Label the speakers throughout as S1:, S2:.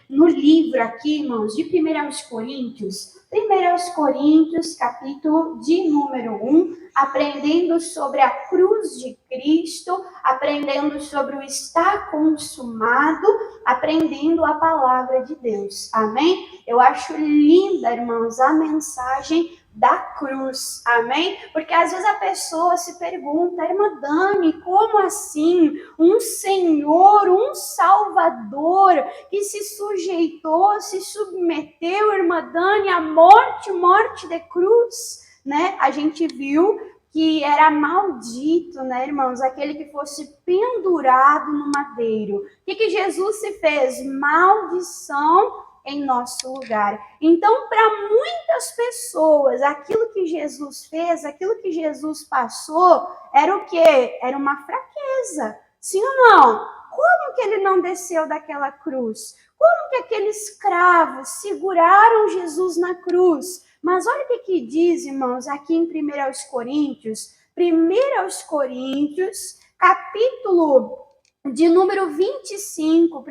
S1: no livro aqui, irmãos, de 1 Coríntios. 1 Coríntios, capítulo de número 1, aprendendo sobre a cruz de Cristo, aprendendo sobre o está consumado, aprendendo a palavra de Deus. Amém? Eu acho linda, irmãos, a mensagem da cruz, amém? Porque às vezes a pessoa se pergunta, irmã Dani, como assim? Um Senhor, um Salvador que se sujeitou, se submeteu, irmã Dani, à morte de cruz, né? A gente viu que era maldito, né, irmãos? Aquele que fosse pendurado no madeiro. O que Jesus se fez? Maldição em nosso lugar. Então, para muitas pessoas, aquilo que Jesus fez, aquilo que Jesus passou, era o quê? Era uma fraqueza. Sim ou não? Como que ele não desceu daquela cruz? Como que aqueles escravos seguraram Jesus na cruz? Mas olha o que diz, irmãos, aqui em 1 Coríntios, capítulo de número 25, 1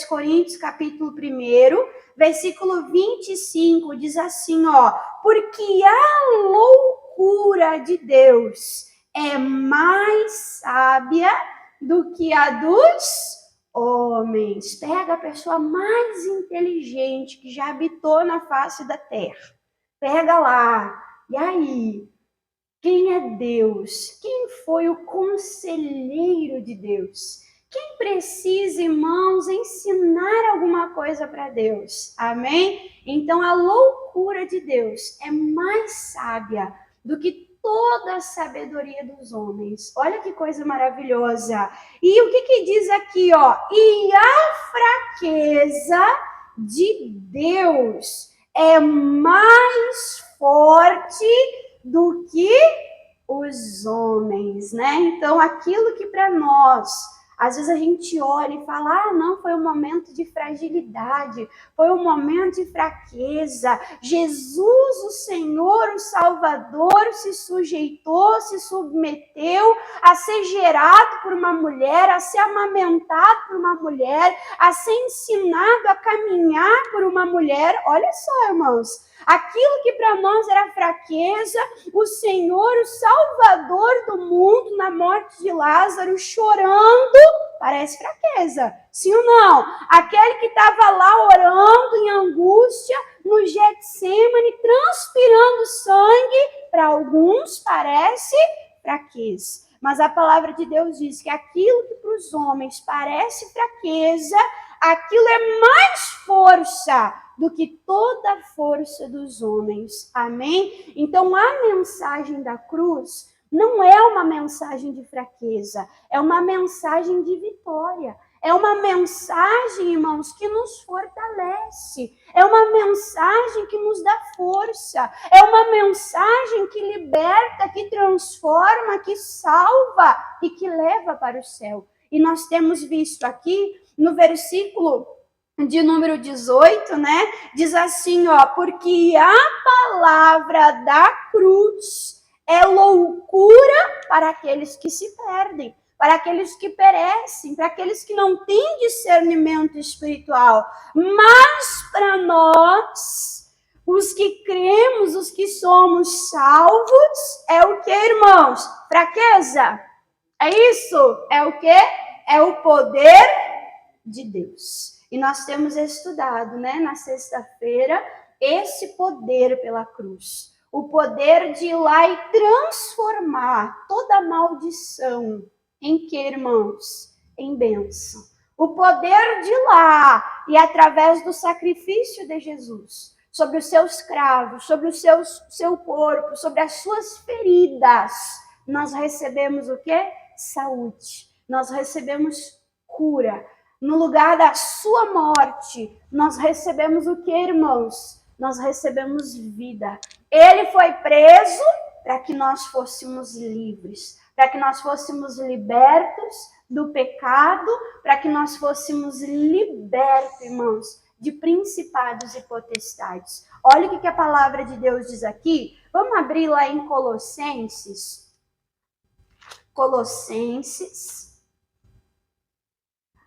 S1: Coríntios, capítulo 1, versículo 25, diz assim, ó, porque a loucura de Deus é mais sábia do que a dos homens. Pega a pessoa mais inteligente que já habitou na face da terra. Pega lá. E aí? Quem é Deus? Quem foi o conselheiro de Deus? Quem precisa, irmãos, ensinar alguma coisa para Deus? Amém? Então, a loucura de Deus é mais sábia do que toda a sabedoria dos homens. Olha que coisa maravilhosa. E o que diz aqui, ó? E a fraqueza de Deus é mais forte do que os homens, né? Então, aquilo que para nós, às vezes a gente olha e fala, ah, não, foi um momento de fragilidade, foi um momento de fraqueza. Jesus, o Senhor, o Salvador, se sujeitou, se submeteu a ser gerado por uma mulher, a ser amamentado por uma mulher, a ser ensinado a caminhar por uma mulher. Olha só, irmãos, aquilo que para nós era fraqueza, o Senhor, o Salvador do mundo, na morte de Lázaro, chorando, parece fraqueza. Sim ou não? Aquele que estava lá orando em angústia, no Getsemane, transpirando sangue, para alguns parece fraqueza. Mas a palavra de Deus diz que aquilo que para os homens parece fraqueza, aquilo é mais força do que toda a força dos homens. Amém? Então, a mensagem da cruz não é uma mensagem de fraqueza, é uma mensagem de vitória. É uma mensagem, irmãos, que nos fortalece. É uma mensagem que nos dá força. É uma mensagem que liberta, que transforma, que salva e que leva para o céu. E nós temos visto aqui no versículo de número 18, né? Diz assim, ó, porque a palavra da cruz é loucura para aqueles que se perdem, para aqueles que perecem, para aqueles que não têm discernimento espiritual. Mas para nós, os que cremos, os que somos salvos, é o que, irmãos? Fraqueza. É isso? É o que? É o poder de Deus. E nós temos estudado, né, na sexta-feira, esse poder pela cruz. O poder de ir lá e transformar toda maldição em que, irmãos? Em bênção. O poder de ir lá e através do sacrifício de Jesus, sobre os seus cravos, sobre o seu corpo, sobre as suas feridas, nós recebemos o quê? Saúde. Nós recebemos cura. No lugar da sua morte, nós recebemos o que, irmãos? Nós recebemos vida. Ele foi preso para que nós fôssemos livres, para que nós fôssemos libertos do pecado, para que nós fôssemos libertos, irmãos, de principados e potestades. Olha o que a palavra de Deus diz aqui. Vamos abrir lá em Colossenses.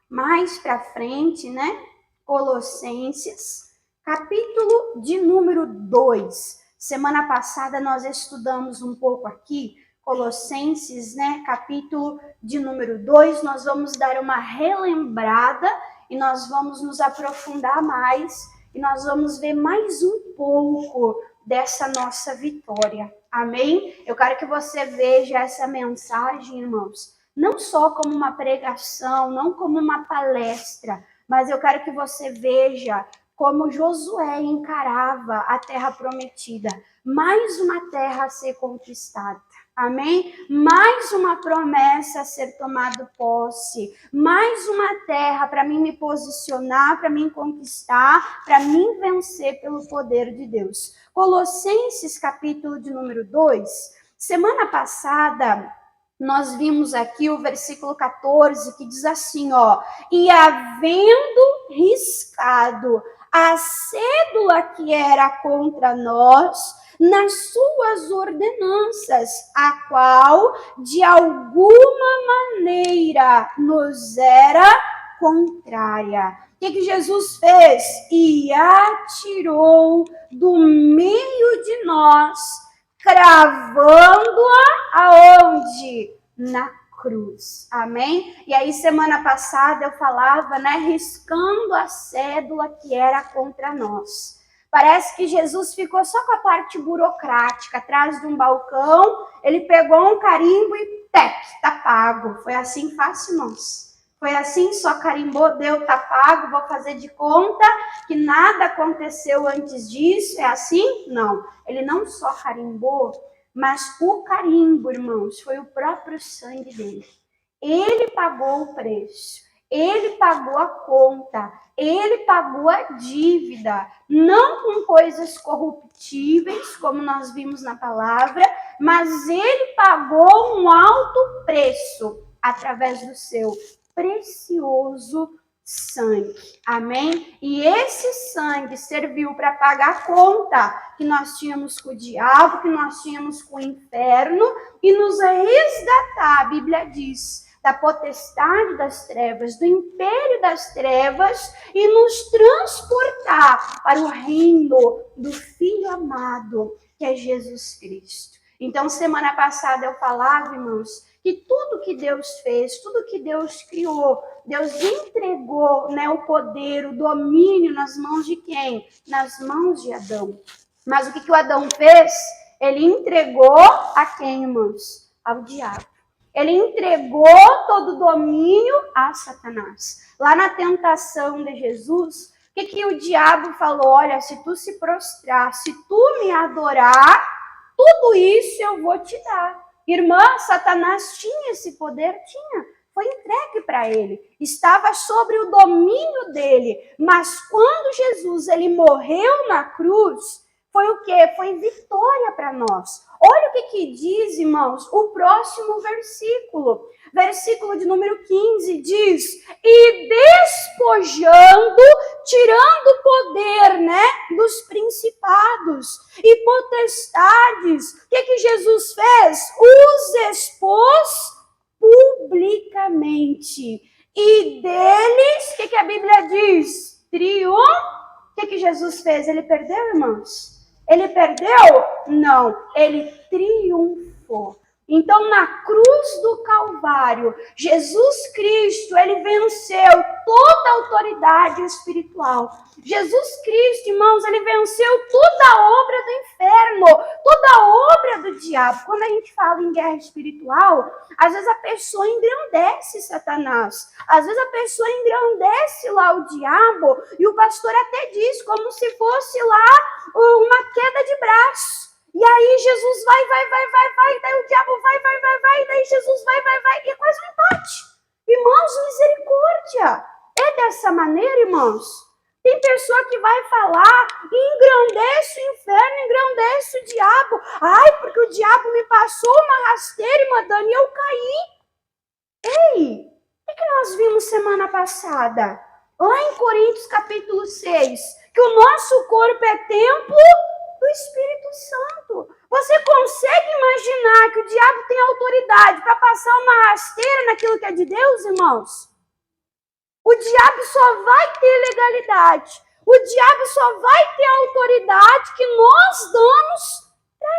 S1: Mais para frente, né? Colossenses, capítulo de número 2. Semana passada nós estudamos um pouco aqui, Colossenses, né, capítulo de número 2. Nós vamos dar uma relembrada e nós vamos nos aprofundar mais e nós vamos ver mais um pouco dessa nossa vitória. Amém? Eu quero que você veja essa mensagem, irmãos, não só como uma pregação, não como uma palestra, mas eu quero que você veja como Josué encarava a terra prometida. Mais uma terra a ser conquistada. Amém? Mais uma promessa a ser tomada posse. Mais uma terra para mim me posicionar, para mim conquistar, para mim vencer pelo poder de Deus. Colossenses, capítulo de número 2. Semana passada, nós vimos aqui o versículo 14, que diz assim, ó: e havendo riscado a cédula que era contra nós, nas suas ordenanças, a qual de alguma maneira nos era contrária. O que Jesus fez? E atirou do meio de nós, cravando-a aonde? Na cruz. Amém? E aí, semana passada eu falava, né, riscando a cédula que era contra nós. Parece que Jesus ficou só com a parte burocrática, atrás de um balcão, ele pegou um carimbo e tec, tá pago. Foi assim fácil, irmãos. Foi assim, só carimbou, deu, tá pago, vou fazer de conta que nada aconteceu antes disso. É assim? Não. Ele não só carimbou, mas o carimbo, irmãos, foi o próprio sangue dele. Ele pagou o preço, ele pagou a conta, ele pagou a dívida, não com coisas corruptíveis, como nós vimos na palavra, mas ele pagou um alto preço através do seu precioso sangue. Amém? E esse sangue serviu para pagar a conta que nós tínhamos com o diabo, que nós tínhamos com o inferno, e nos resgatar, a Bíblia diz, da potestade das trevas, do império das trevas, e nos transportar para o reino do Filho amado, que é Jesus Cristo. Então, semana passada eu falava, irmãos, que tudo que Deus fez, tudo que Deus criou, Deus entregou, né, o poder, o domínio nas mãos de quem? Nas mãos de Adão. Mas o que o Adão fez? Ele entregou a quem, irmãos? Ao diabo. Ele entregou todo o domínio a Satanás. Lá na tentação de Jesus, o que o diabo falou? Olha, se tu se prostrar, se tu me adorar, tudo isso eu vou te dar. Irmã, Satanás tinha esse poder? Tinha. Foi entregue para ele. Estava sobre o domínio dele. Mas quando Jesus ele morreu na cruz, foi o quê? Foi vitória para nós. Olha o que diz, irmãos, o próximo versículo. Versículo de número 15 diz: e despojando, tirando o poder, né, dos principados e potestades. O que Jesus fez? Os expôs publicamente. E deles, o que a Bíblia diz? O que Jesus fez? Ele perdeu, irmãos? Ele perdeu? Não, ele triunfou. Então, na cruz do Calvário, Jesus Cristo, ele venceu toda a autoridade espiritual. Jesus Cristo, irmãos, ele venceu toda a obra do inferno, toda a obra do diabo. Quando a gente fala em guerra espiritual, às vezes a pessoa engrandece Satanás. Às vezes a pessoa engrandece lá o diabo, e o pastor até diz como se fosse lá uma queda de braço. E aí Jesus vai, daí o diabo vai, e daí Jesus vai, e é quase um empate. Irmãos, misericórdia. É dessa maneira, irmãos? Tem pessoa que vai falar e engrandece o inferno, engrandece o diabo. Ai, porque o diabo me passou uma rasteira, irmã Dani, e eu caí. Ei, o que nós vimos semana passada? Lá em Coríntios capítulo 6, que o nosso corpo é templo do Espírito Santo. Você consegue imaginar que o diabo tem autoridade para passar uma rasteira naquilo que é de Deus, irmãos? O diabo só vai ter legalidade. O diabo só vai ter autoridade que nós damos para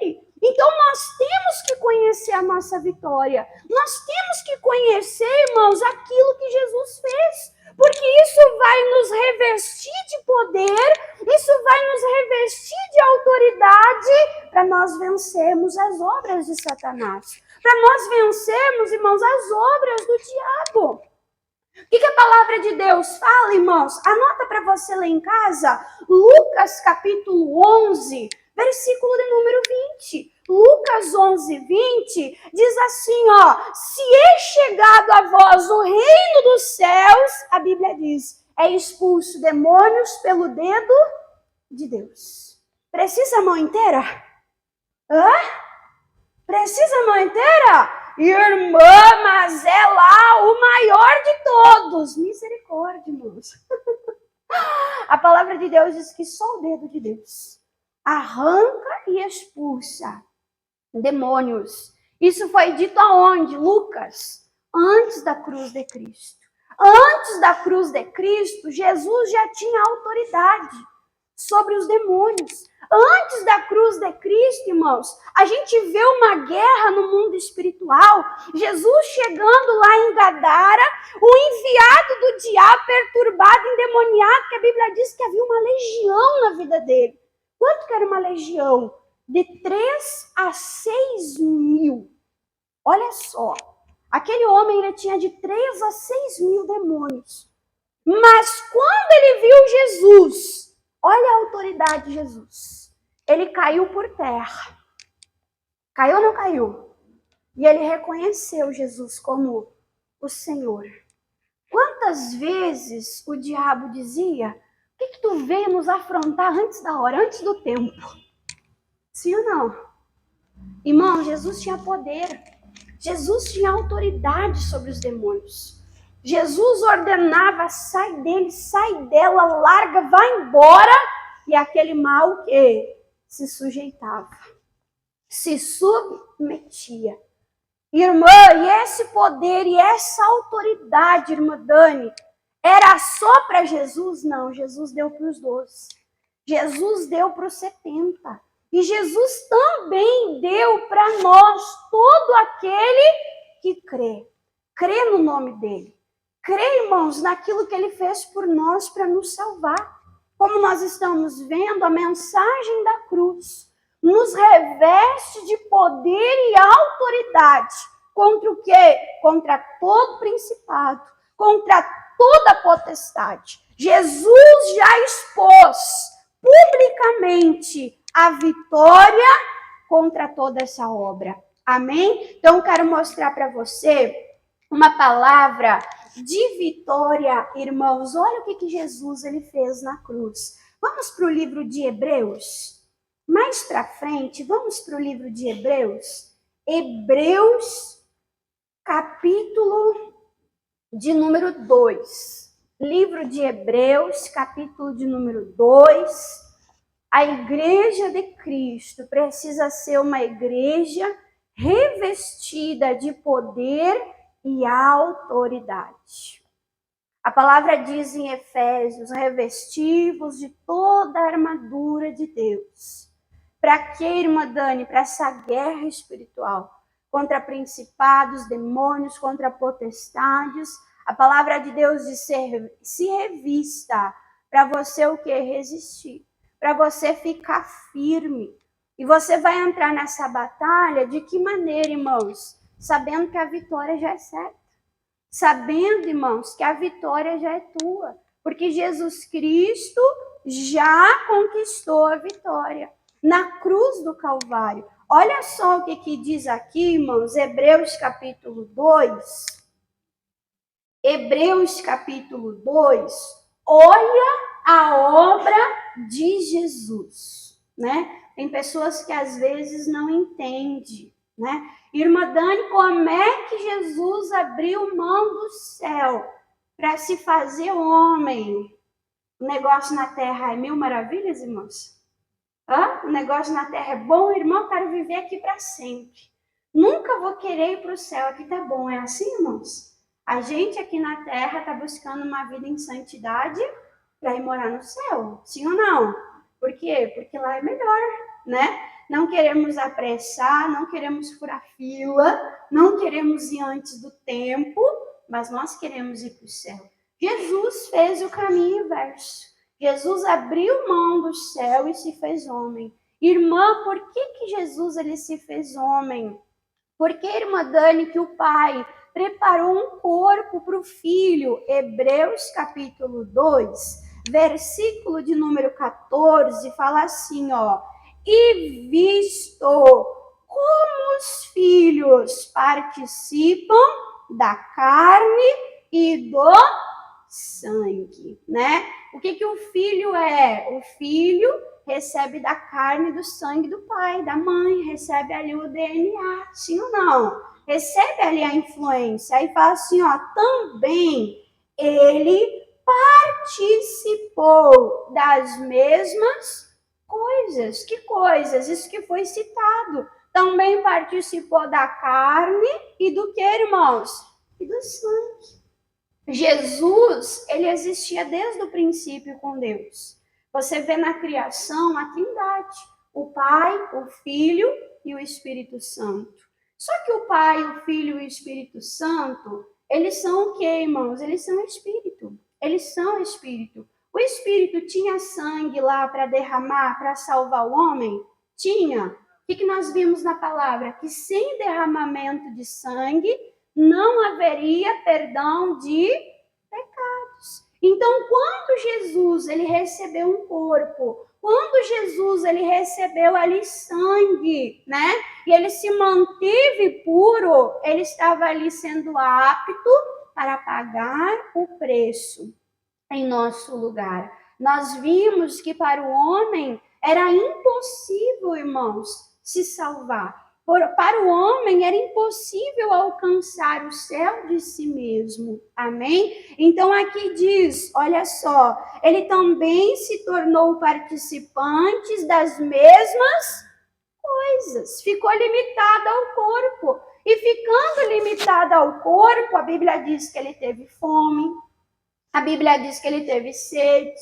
S1: ele. Então nós temos que conhecer a nossa vitória. Nós temos que conhecer, irmãos, aquilo que Jesus fez. Porque isso vai nos revestir de poder, isso vai nos revestir de autoridade para nós vencermos as obras de Satanás. Para nós vencermos, irmãos, as obras do diabo. O que a palavra de Deus fala, irmãos? Anota para você ler em casa, Lucas capítulo 11, versículo de número 20. Lucas 11, 20 diz assim, ó: se é chegado a vós o reino dos céus, a Bíblia diz, é expulso demônios pelo dedo de Deus. Precisa a mão inteira? Hã? Precisa a mão inteira? Irmã, mas é lá o maior de todos. Misericórdia, irmãos. A palavra de Deus diz que só o dedo de Deus arranca e expulsa demônios. Isso foi dito aonde? Lucas, antes da cruz de Cristo. Antes da cruz de Cristo, Jesus já tinha autoridade sobre os demônios. Antes da cruz de Cristo, irmãos, a gente vê uma guerra no mundo espiritual. Jesus chegando lá em Gadara, o enviado do diabo, perturbado, endemoniado, que a Bíblia diz que havia uma legião na vida dele. Quanto que era uma legião? De 3 a 6 mil. Olha só, aquele homem ele tinha de 3 a 6 mil demônios. Mas quando ele viu Jesus, olha a autoridade de Jesus. Ele caiu por terra. Caiu ou não caiu? E ele reconheceu Jesus como o Senhor. Quantas vezes o diabo dizia: o que tu veio nos afrontar antes da hora, antes do tempo? Sim ou não? Irmão, Jesus tinha poder. Jesus tinha autoridade sobre os demônios. Jesus ordenava: sai dele, sai dela, larga, vai embora. E aquele mal que se sujeitava, se submetia. Irmã, e esse poder e essa autoridade, irmã Dani, era só para Jesus? Não, Jesus deu para os 12. Jesus deu para os 70. E Jesus também deu para nós, todo aquele que crê. Crê no nome dele. Crê, irmãos, naquilo que ele fez por nós para nos salvar. Como nós estamos vendo, a mensagem da cruz nos reveste de poder e autoridade. Contra o quê? Contra todo principado, contra toda potestade. Jesus já expôs publicamente a vitória contra toda essa obra. Amém? Então, quero mostrar para você uma palavra de vitória, irmãos. Olha o que Jesus ele fez na cruz. Vamos para o livro de Hebreus. Mais para frente, vamos para o livro de Hebreus. Hebreus, capítulo de número 2. Livro de Hebreus, capítulo de número 2. A igreja de Cristo precisa ser uma igreja revestida de poder e autoridade. A palavra diz em Efésios: revestivos de toda a armadura de Deus. Para quê, irmã Dani? Para essa guerra espiritual contra principados, demônios, contra potestades. A palavra de Deus diz: se revista para você o que? Resistir. Para você ficar firme. E você vai entrar nessa batalha de que maneira, irmãos? Sabendo que a vitória já é certa. Sabendo, irmãos, que a vitória já é tua. Porque Jesus Cristo já conquistou a vitória na cruz do Calvário. Olha só o que diz aqui, irmãos, Hebreus capítulo 2. Hebreus capítulo 2. Olha a obra de Jesus, né? Tem pessoas que às vezes não entendem, né? Irmã Dani, como é que Jesus abriu mão do céu para se fazer homem? O negócio na terra é mil maravilhas, irmãos? O negócio na terra é bom, irmão? Eu quero viver aqui para sempre. Nunca vou querer ir para o céu, aqui tá bom. É assim, irmãos? A gente aqui na Terra está buscando uma vida em santidade para ir morar no céu, sim ou não? Por quê? Porque lá é melhor, né? Não queremos apressar, não queremos furar fila, não queremos ir antes do tempo, mas nós queremos ir para o céu. Jesus fez o caminho inverso. Jesus abriu mão do céu e se fez homem. Irmã, por que Jesus ele se fez homem? Porque, irmã Dani, que o pai preparou um corpo para o filho. Hebreus capítulo 2, versículo de número 14, fala assim, ó. E visto como os filhos participam da carne e do sangue, né? O que o filho é? O filho recebe da carne e do sangue do pai, da mãe, recebe ali o DNA, sim ou não? Recebe ali a influência. Aí fala assim, ó, também ele participou das mesmas coisas. Que coisas? Isso que foi citado. Também participou da carne e do que, irmãos? E do sangue. Jesus, ele existia desde o princípio com Deus. Você vê na criação a Trindade, o Pai, o Filho e o Espírito Santo. Só que o Pai, o Filho e o Espírito Santo, eles são o quê, irmãos? Eles são Espírito. Eles são Espírito. O Espírito tinha sangue lá para derramar, para salvar o homem? Tinha. O que nós vimos na palavra? Que sem derramamento de sangue, não haveria perdão de pecados. Então, quando Jesus ele recebeu um corpo, quando Jesus ele recebeu ali sangue, né? E ele se manteve puro, ele estava ali sendo apto para pagar o preço em nosso lugar. Nós vimos que para o homem era impossível, irmãos, se salvar. Para o homem era impossível alcançar o céu de si mesmo. Amém? Então aqui diz, olha só, ele também se tornou participante das mesmas coisas. Ficou limitado ao corpo. E ficando limitado ao corpo, a Bíblia diz que ele teve fome, a Bíblia diz que ele teve sede,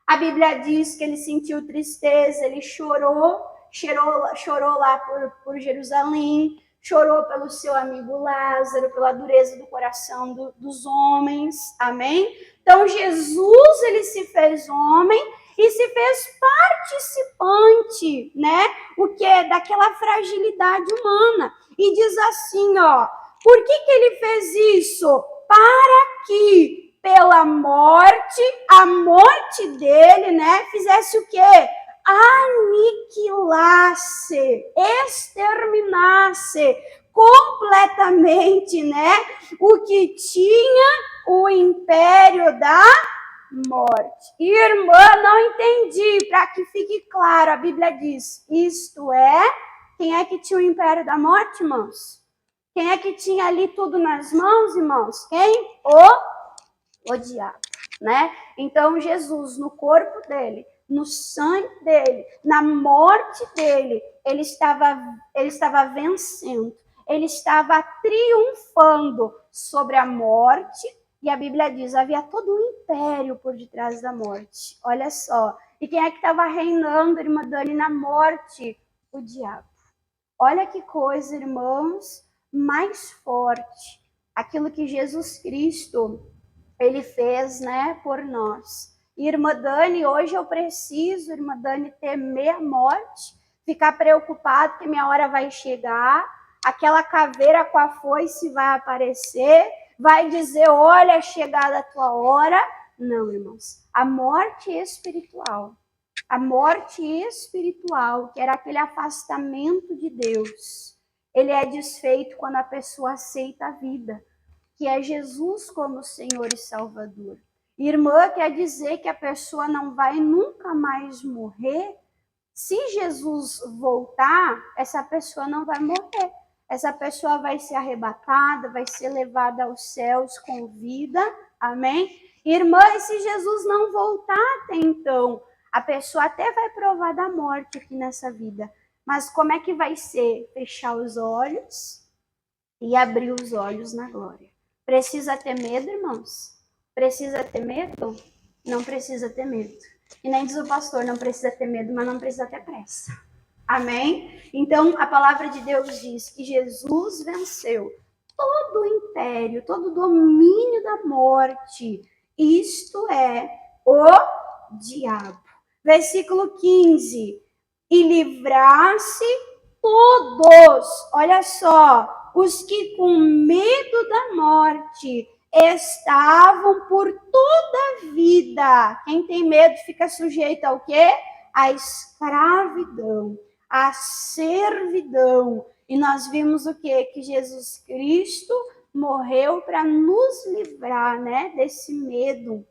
S1: a Bíblia diz que ele sentiu tristeza, ele chorou lá por Jerusalém, chorou pelo seu amigo Lázaro, pela dureza do coração dos homens, amém? Então Jesus, ele se fez homem e se fez participante, né? O que é daquela fragilidade humana. E diz assim, ó, por que ele fez isso? Para que pela morte, a morte dele, né, fizesse o quê? Aniquilasse, exterminasse completamente, né, o que tinha o império da morte. Irmã, não entendi, para que fique claro, a Bíblia diz, isto é, quem é que tinha o império da morte, irmãos? Quem é que tinha ali tudo nas mãos, irmãos? Quem? O diabo, né? Então Jesus, no corpo dele, no sangue dele, na morte dele, ele estava vencendo, ele estava triunfando sobre a morte, e a Bíblia diz, havia todo um império por detrás da morte. Olha só. E quem é que estava reinando, irmã Dani, na morte? O diabo. Olha que coisa, irmãos, mais forte. Aquilo que Jesus Cristo ele fez, né, por nós. Irmã Dani, hoje eu preciso, irmã Dani, temer a morte, ficar preocupado que minha hora vai chegar, aquela caveira com a foice vai aparecer, vai dizer, olha, é chegada a tua hora. Não, irmãos, a morte espiritual, que era aquele afastamento de Deus, ele é desfeito quando a pessoa aceita a vida, que é Jesus como Senhor e Salvador. Irmã, quer dizer que a pessoa não vai nunca mais morrer? Se Jesus voltar, essa pessoa não vai morrer. Essa pessoa vai ser arrebatada, vai ser levada aos céus com vida. Amém? Irmã, e se Jesus não voltar até então? A pessoa até vai provar da morte aqui nessa vida. Mas como é que vai ser? Fechar os olhos e abrir os olhos na glória. Precisa ter medo, irmãos? Precisa ter medo? Não precisa ter medo. E nem diz o pastor, não precisa ter medo, mas não precisa ter pressa. Amém? Então, a palavra de Deus diz que Jesus venceu todo o império, todo o domínio da morte. Isto é o diabo. Versículo 15. E livrasse todos, olha só, os que com medo da morte estavam por toda a vida. Quem tem medo fica sujeito ao quê? À escravidão, à servidão. E nós vimos o quê? Que Jesus Cristo morreu para nos livrar, né, desse medo,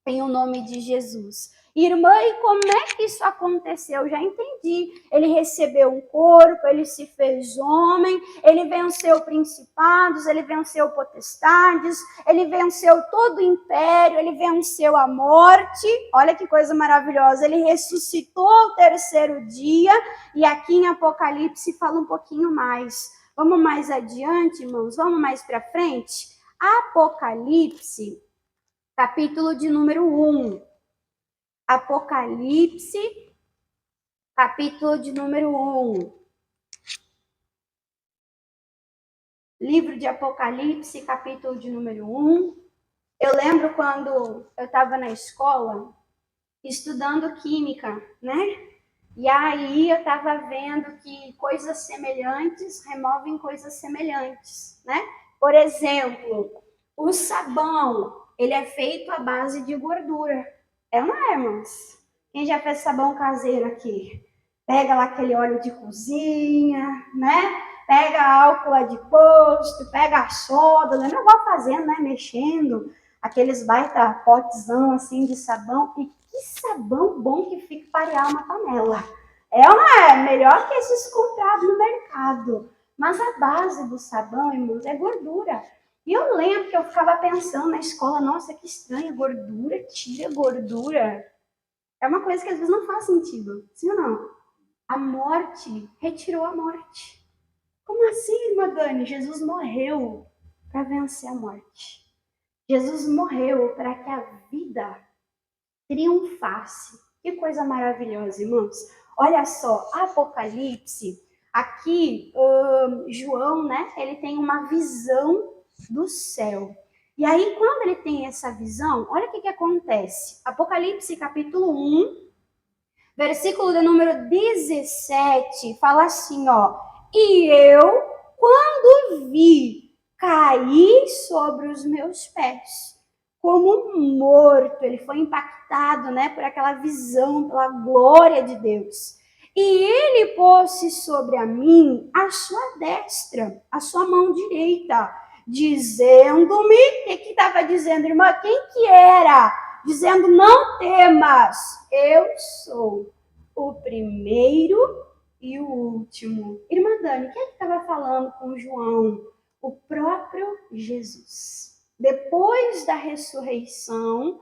S1: em o nome de Jesus. Irmã, e como é que isso aconteceu? Já entendi. Ele recebeu um corpo, ele se fez homem, ele venceu principados, ele venceu potestades, ele venceu todo o império, ele venceu a morte. Olha que coisa maravilhosa. Ele ressuscitou ao terceiro dia, e aqui em Apocalipse fala um pouquinho mais. Vamos mais adiante, irmãos? Vamos mais para frente? Apocalipse, capítulo de número 1. Apocalipse, capítulo de número 1. Livro de Apocalipse, capítulo de número 1. Eu lembro quando eu estava na escola, estudando química, né? E aí eu estava vendo que coisas semelhantes removem coisas semelhantes, né? Por exemplo, o sabão, ele é feito à base de gordura. É ou não é, irmãos? Quem já fez sabão caseiro aqui? Pega lá aquele óleo de cozinha, né? Pega álcool lá de posto, pega a soda, lembra igual fazendo, né? Mexendo, aqueles baita potezão assim de sabão. E que sabão bom que fica para arear uma panela. É ou não é? Melhor que esses comprados no mercado. Mas a base do sabão, irmãos, é gordura. E eu lembro que eu ficava pensando na escola, nossa, que estranho, gordura, tira gordura. É uma coisa que às vezes não faz sentido, sim ou não? A morte retirou a morte. Como assim, irmã Dani? Jesus morreu para vencer a morte. Jesus morreu para que a vida triunfasse. Que coisa maravilhosa, irmãos. Olha só, Apocalipse, aqui, João, né? Ele tem uma visão do céu. E aí, quando ele tem essa visão, olha o que acontece. Apocalipse, capítulo 1, versículo de número 17, fala assim, ó. E eu, quando vi, caí sobre os meus pés, como morto. Ele foi impactado, né, por aquela visão, pela glória de Deus. E ele pôs-se sobre a mim a sua destra, a sua mão direita, dizendo-me, o que estava dizendo, irmã? Quem que era? Dizendo, não temas, eu sou o primeiro e o último. Irmã Dani, quem é que estava falando com João? O próprio Jesus. Depois da ressurreição,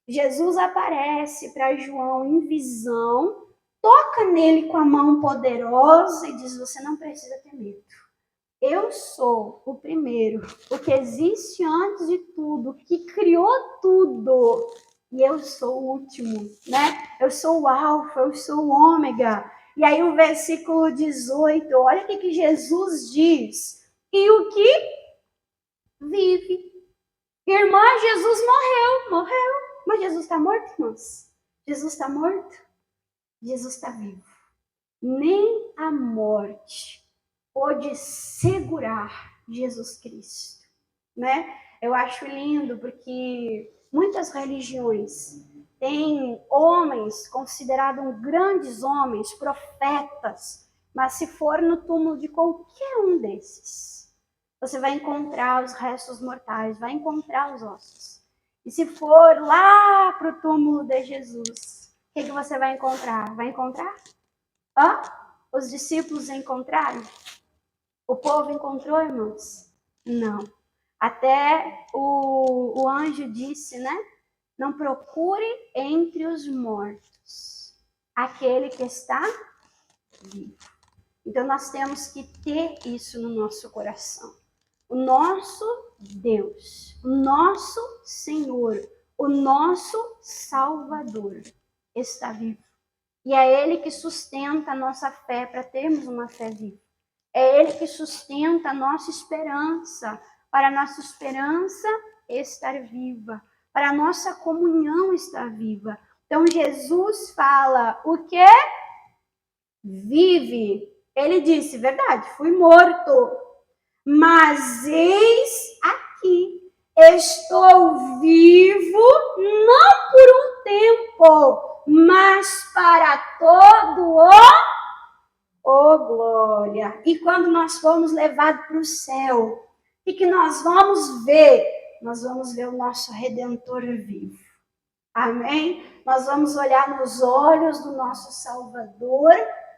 S1: Jesus aparece para João em visão, toca nele com a mão poderosa e diz, você não precisa ter medo. Eu sou o primeiro, o que existe antes de tudo, que criou tudo. E eu sou o último, né? Eu sou o alfa, eu sou o ômega. E aí o versículo 18, olha o que Jesus diz. E o que vive. Irmã, Jesus morreu. Mas Jesus está morto, irmãos? Jesus está morto? Jesus está vivo. Nem a morte pôde segurar Jesus Cristo, né? Eu acho lindo porque muitas religiões têm homens considerados grandes homens, profetas, mas se for no túmulo de qualquer um desses, você vai encontrar os restos mortais, vai encontrar os ossos. E se for lá para o túmulo de Jesus, o que você vai encontrar? Vai encontrar? Os discípulos encontraram? O povo encontrou, irmãos? Não. Até o anjo disse, né? Não procure entre os mortos aquele que está vivo. Então nós temos que ter isso no nosso coração. o nosso Deus, o nosso Senhor, o nosso Salvador está vivo. E é Ele que sustenta a nossa fé para termos uma fé viva. É Ele que sustenta a nossa esperança, para a nossa esperança estar viva, para a nossa comunhão estar viva. Então Jesus fala o quê? Vive. Ele disse, verdade, fui morto, mas eis aqui, estou vivo, não por um tempo, mas para todo o glória. E quando nós formos levados para o céu, o que nós vamos ver? Nós vamos ver o nosso Redentor vivo. Amém? Nós vamos olhar nos olhos do nosso Salvador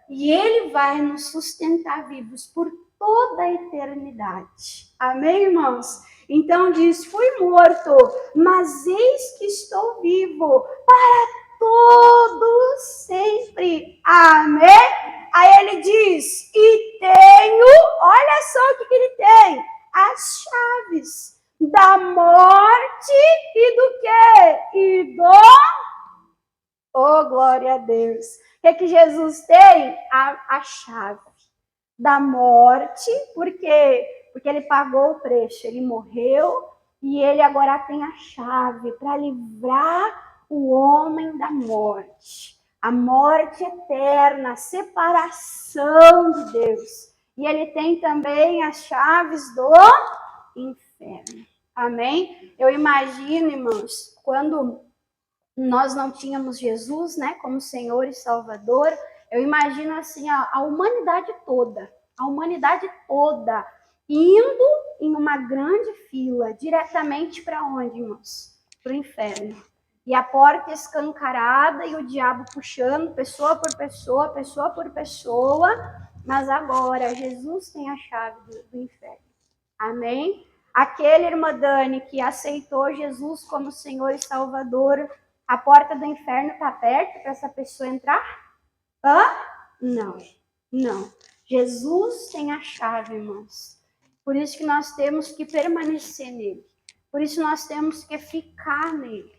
S1: e Ele vai nos sustentar vivos por toda a eternidade. Amém, irmãos? Então diz, fui morto, mas eis que estou vivo para todo sempre. Amém? Aí ele diz, e tenho, olha só o que ele tem, as chaves da morte e do quê? E do... Oh, glória a Deus. O que Jesus tem? A chave da morte, por quê? Porque ele pagou o preço, ele morreu e ele agora tem a chave para livrar o homem da morte. A morte eterna, a separação de Deus. E ele tem também as chaves do inferno. Amém? Eu imagino, irmãos, quando nós não tínhamos Jesus, né, como Senhor e Salvador, eu imagino assim a humanidade toda indo em uma grande fila diretamente para onde, irmãos? Para o inferno. E a porta escancarada e o diabo puxando pessoa por pessoa, mas agora Jesus tem a chave do inferno. Amém? Aquele, irmã Dani, que aceitou Jesus como Senhor e Salvador, a porta do inferno está aberta para essa pessoa entrar? Não. Jesus tem a chave, irmãos. Por isso que nós temos que permanecer nele. Por isso nós temos que ficar nele.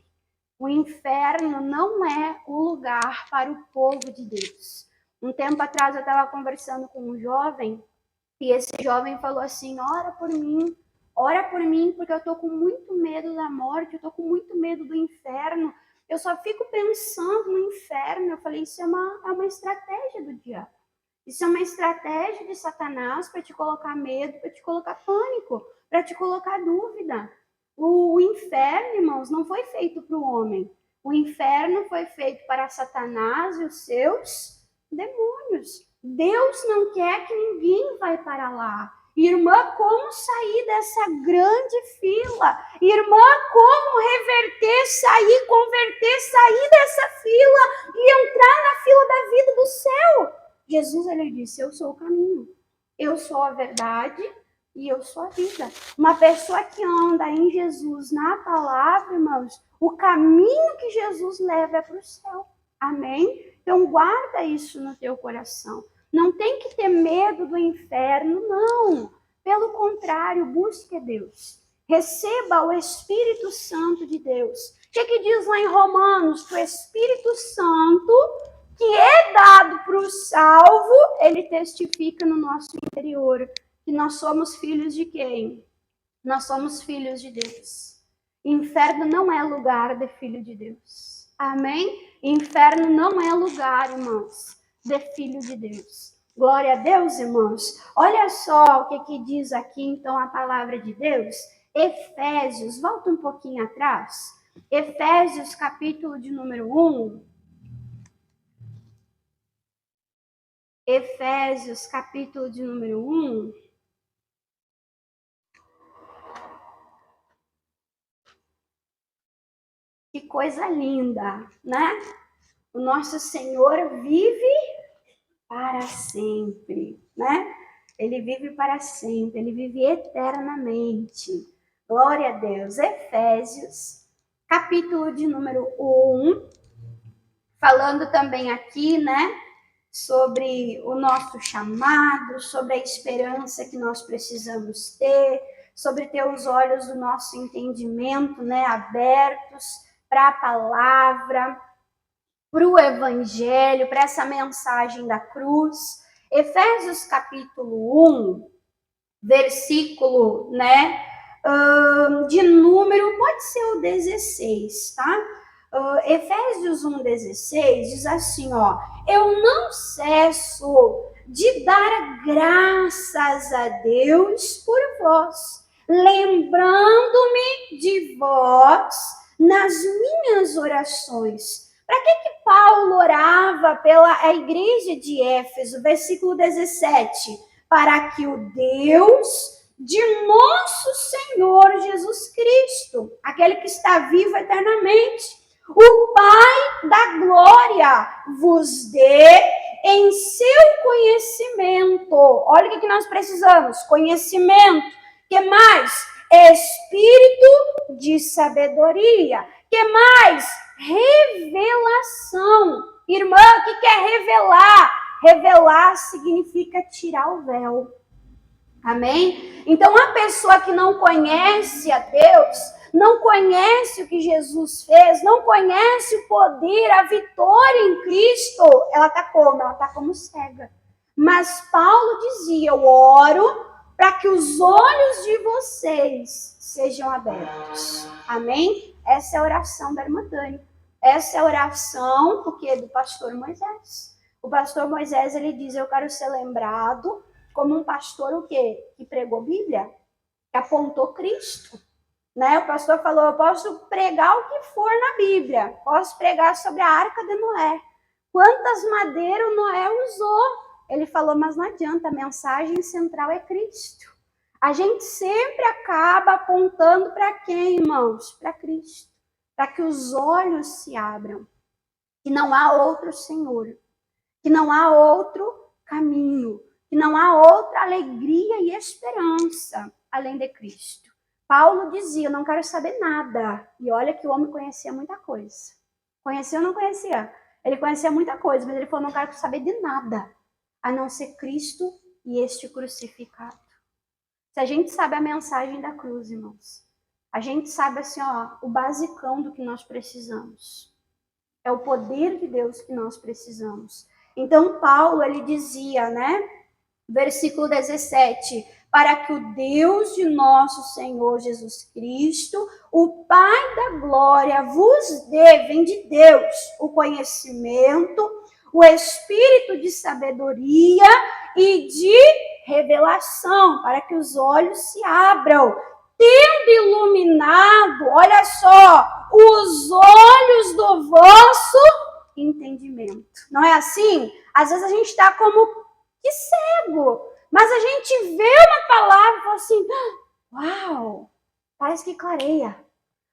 S1: O inferno não é o lugar para o povo de Deus. Um tempo atrás eu estava conversando com um jovem, e esse jovem falou assim, ora por mim, porque eu estou com muito medo da morte, eu estou com muito medo do inferno, eu só fico pensando no inferno. Eu falei, isso é uma estratégia do diabo. Isso é uma estratégia de Satanás para te colocar medo, para te colocar pânico, para te colocar dúvida. O inferno, irmãos, não foi feito para o homem. O inferno foi feito para Satanás e os seus demônios. Deus não quer que ninguém vá para lá. Irmã, como sair dessa grande fila? Irmã, como reverter, sair dessa fila e entrar na fila da vida do céu? Jesus, ele disse, eu sou o caminho, eu sou a verdade e eu sou a vida. Uma pessoa que anda em Jesus, na palavra, irmãos, o caminho que Jesus leva é para o céu. Amém? Então guarda isso no teu coração. Não tem que ter medo do inferno, não. Pelo contrário, busque Deus. Receba o Espírito Santo de Deus. O que diz lá em Romanos? Que o Espírito Santo, que é dado para o salvo, ele testifica no nosso interior que nós somos filhos de quem? Nós somos filhos de Deus. Inferno não é lugar de filho de Deus. Amém? Inferno não é lugar, irmãos, de filho de Deus. Glória a Deus, irmãos. Olha só o que diz aqui, então, a palavra de Deus. Efésios, volta um pouquinho atrás. Efésios, capítulo de número 1. Efésios, capítulo de número 1. Que coisa linda, né? O nosso Senhor vive para sempre, né? Ele vive para sempre, ele vive eternamente. Glória a Deus. Efésios, capítulo de número 1, falando também aqui, né, sobre o nosso chamado, sobre a esperança que nós precisamos ter, sobre ter os olhos do nosso entendimento, né, abertos para a palavra, para o evangelho, para essa mensagem da cruz. Efésios capítulo 1, versículo, né, de número, pode ser o 16, tá? Efésios 1,16 diz assim, ó, eu não cesso de dar graças a Deus por vós, lembrando-me de vós nas minhas orações. Para que Paulo orava pela igreja de Éfeso? Versículo 17, para que o Deus de nosso Senhor Jesus Cristo, aquele que está vivo eternamente, o Pai da glória, vos dê em seu conhecimento. Olha o que nós precisamos, conhecimento. Que mais? Espírito de sabedoria. Que mais? Revelação. Irmã, o que é revelar? Revelar significa tirar o véu. Amém? Então, a pessoa que não conhece a Deus, não conhece o que Jesus fez, não conhece o poder, a vitória em Cristo, ela está como? Ela está como cega. Mas Paulo dizia, eu oro para que os olhos de vocês sejam abertos. Amém? Essa é a oração da irmã Dani. Essa é a oração do pastor Moisés. O pastor Moisés, ele diz, eu quero ser lembrado como um pastor o quê? Que pregou Bíblia, que apontou Cristo. Né? O pastor falou, eu posso pregar o que for na Bíblia, posso pregar sobre a arca de Noé. Quantas madeiras o Noé usou? Ele falou, mas não adianta, a mensagem central é Cristo. A gente sempre acaba apontando para quem, irmãos? Para Cristo. Para que os olhos se abram. Que não há outro Senhor. Que não há outro caminho. Que não há outra alegria e esperança além de Cristo. Paulo dizia, eu não quero saber nada. E olha que o homem conhecia muita coisa. Conhecia ou não conhecia? Ele conhecia muita coisa, mas ele falou, não quero saber de nada, a não ser Cristo e este crucificado. Se a gente sabe a mensagem da cruz, irmãos, a gente sabe assim, ó, o basicão do que nós precisamos. É o poder de Deus que nós precisamos. Então, Paulo, ele dizia, né? Versículo 17, para que o Deus de nosso Senhor Jesus Cristo, o Pai da glória, vos dê, vem de Deus, o conhecimento, o espírito de sabedoria e de revelação, para que os olhos se abram, tendo iluminado, olha só, os olhos do vosso entendimento. Não é assim? Às vezes a gente está como que cego, mas a gente vê uma palavra e fala assim, uau, parece que clareia,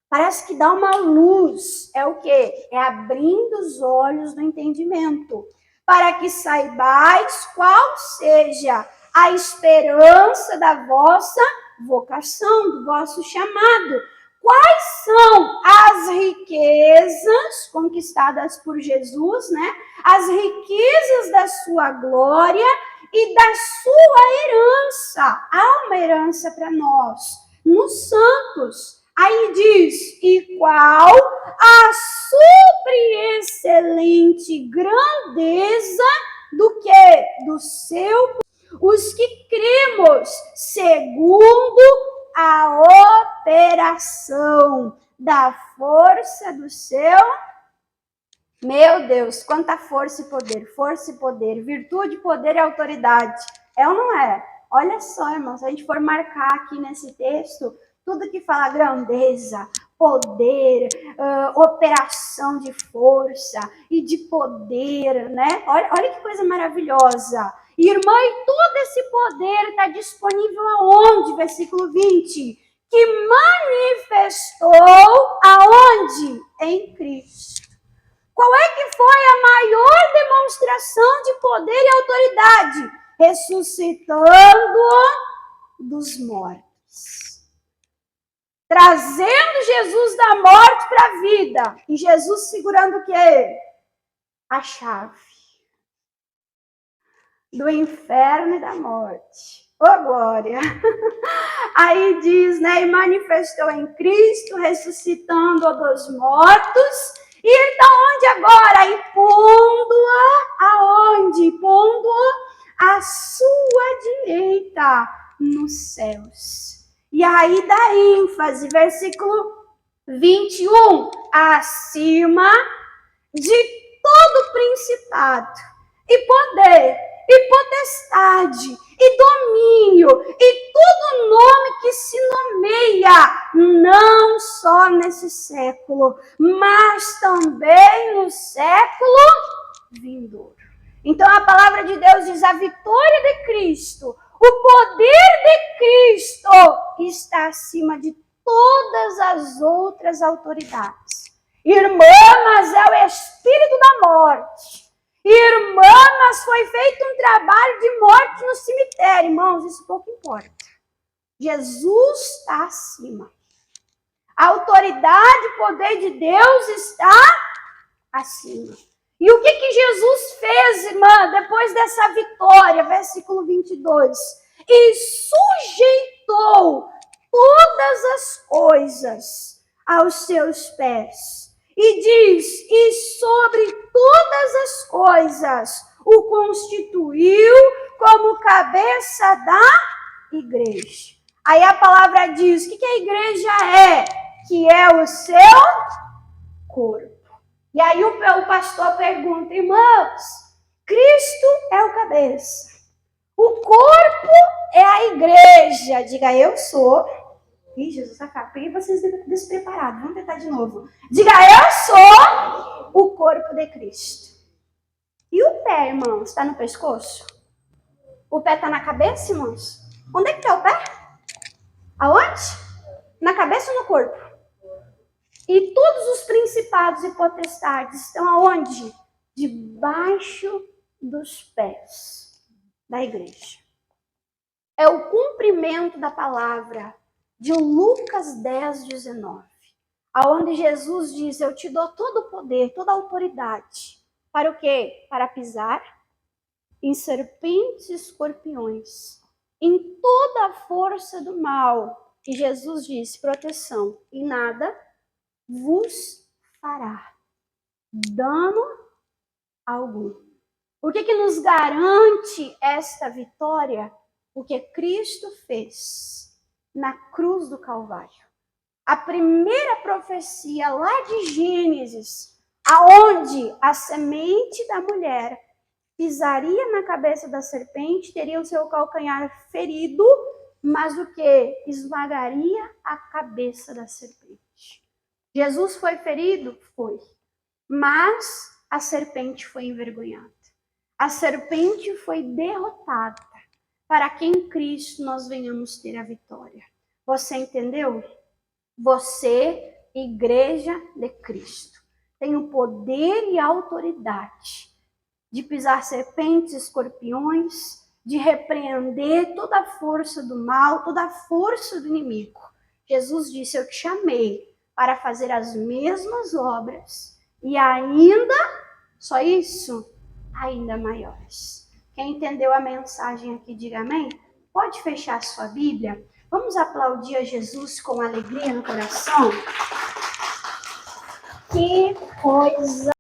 S1: parece que dá uma luz. É o quê? É abrindo os olhos do entendimento, para que saibais qual seja a esperança da vossa vocação, do vosso chamado. Quais são as riquezas conquistadas por Jesus, né? As riquezas da sua glória e da sua herança. Há uma herança para nós, nos santos. Aí diz, e qual a superexcelente grandeza do que? Do seu, os que cremos segundo a operação da força do seu, meu Deus, quanta força e poder, virtude, poder e autoridade, é ou não é? Olha só, irmãos, se a gente for marcar aqui nesse texto, tudo que fala grandeza, poder, operação de força e de poder, né? Olha que coisa maravilhosa. Irmã, e todo esse poder está disponível aonde? Versículo 20. Que manifestou aonde? Em Cristo. Qual é que foi a maior demonstração de poder e autoridade? Ressuscitando dos mortos. Trazendo Jesus da morte para a vida. E Jesus segurando o quê? A chave. do inferno e da morte. Ô, glória! Aí diz, né, e manifestou em Cristo, ressuscitando-a dos mortos. E ele está onde agora? E pondo-a aonde? Pondo-a à sua direita nos céus. E aí dá ênfase, versículo 21. Acima de todo principado e poder e potestade e domínio e todo nome que se nomeia, não só nesse século, mas também no século vindouro. Então a palavra de Deus diz: a vitória de Cristo, o poder de Cristo está acima de todas as outras autoridades. Irmã, mas é o espírito da morte. Irmã, mas foi feito um trabalho de morte no cemitério. Irmãos, isso pouco importa. Jesus está acima. A autoridade, o poder de Deus está acima. E o que Jesus fez, irmã, depois dessa vitória? Versículo 22. E sujeitou todas as coisas aos seus pés. E diz, e sobre todas as coisas o constituiu como cabeça da igreja. Aí a palavra diz, o que a igreja é? Que é o seu corpo. E aí o pastor pergunta, irmãos, Cristo é o cabeça. O corpo é a igreja. Diga, eu sou. Ih, Jesus, peguei vocês despreparados. Vamos tentar de novo. Diga, eu sou o corpo de Cristo. E o pé, irmãos, está no pescoço? O pé está na cabeça, irmãos? Onde é que está o pé? Aonde? Na cabeça ou no corpo? E todos os principados e potestades estão aonde? Debaixo dos pés da igreja. É o cumprimento da palavra de Lucas 10, 19, aonde Jesus diz, eu te dou todo o poder, toda a autoridade. Para o quê? Para pisar em serpentes e escorpiões, em toda a força do mal. E Jesus disse, proteção, e nada vos fará dano algum. O que nos garante esta vitória? O que Cristo fez na cruz do Calvário. A primeira profecia lá de Gênesis, aonde a semente da mulher pisaria na cabeça da serpente, teria o seu calcanhar ferido, mas o que? Esmagaria a cabeça da serpente. Jesus foi ferido? Foi. Mas a serpente foi envergonhada. A serpente foi derrotada, para que em Cristo nós venhamos ter a vitória. Você entendeu? Você, igreja de Cristo, tem o poder e a autoridade de pisar serpentes, escorpiões, de repreender toda a força do mal, toda a força do inimigo. Jesus disse, eu te chamei para fazer as mesmas obras e ainda, só isso, ainda maiores. Quem entendeu a mensagem aqui, diga amém. Pode fechar a sua Bíblia. Vamos aplaudir a Jesus com alegria no coração. Que coisa